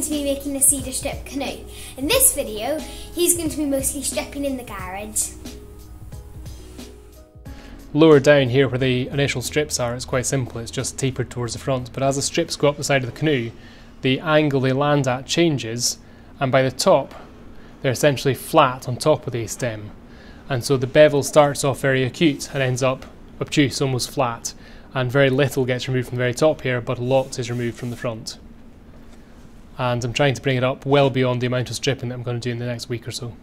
to be making a cedar strip canoe. In this video, he's going to be mostly stripping in the garage. Lower down here where the initial strips are, it's quite simple, it's just tapered towards the front, but as the strips go up the side of the canoe, the angle they land at changes, and by the top, they're essentially flat on top of the stem. And so the bevel starts off very acute and ends up obtuse, almost flat, and very little gets removed from the very top here, but a lot is removed from the front. And I'm trying to bring it up well beyond the amount of stripping that I'm going to do in the next week or so.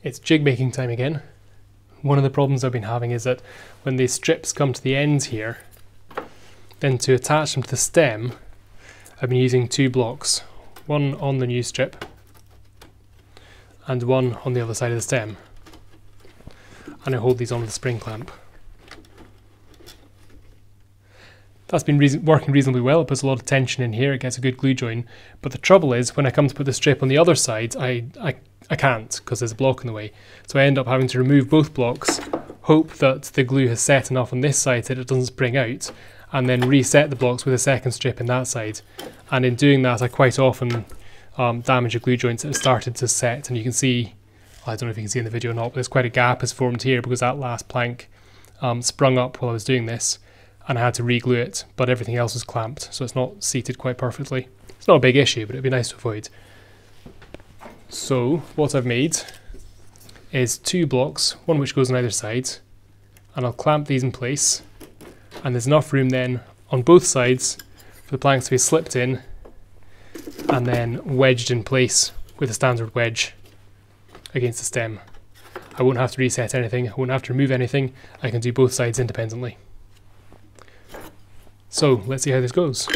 It's jig making time again. One of the problems I've been having is that when these strips come to the ends here, then to attach them to the stem, I've been using two blocks, one on the new strip and one on the other side of the stem. And I hold these onto the spring clamp. That's been working reasonably well. It puts a lot of tension in here, it gets a good glue join, but the trouble is when I come to put the strip on the other side, I I can't because there's a block in the way. So I end up having to remove both blocks, hope that the glue has set enough on this side that it doesn't spring out, and then reset the blocks with a second strip in that side. And in doing that, I quite often damage the glue joints that have started to set, and you can see, I don't know if you can see in the video or not, but there's quite a gap has formed here because that last plank sprung up while I was doing this, and I had to re-glue it, but everything else was clamped, so it's not seated quite perfectly. It's not a big issue, but it'd be nice to avoid. So what I've made is 2 blocks, one which goes on either side, and I'll clamp these in place, and there's enough room then on both sides for the planks to be slipped in and then wedged in place with a standard wedge against the stem. I won't have to reset anything, I won't have to remove anything, I can do both sides independently. So let's see how this goes.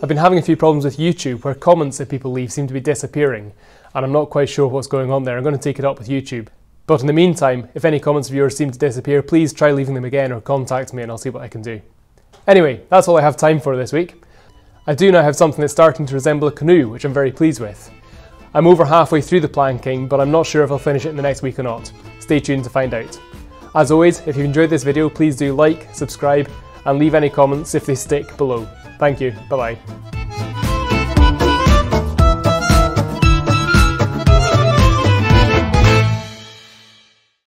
I've been having a few problems with YouTube where comments that people leave seem to be disappearing, and I'm not quite sure what's going on there. I'm going to take it up with YouTube. But in the meantime, if any comments of yours seem to disappear, please try leaving them again or contact me and I'll see what I can do. Anyway, that's all I have time for this week. I do now have something that's starting to resemble a canoe, which I'm very pleased with. I'm over halfway through the planking, but I'm not sure if I'll finish it in the next week or not. Stay tuned to find out. As always, if you've enjoyed this video, please do like, subscribe, and leave any comments if they stick below. Thank you. Bye bye.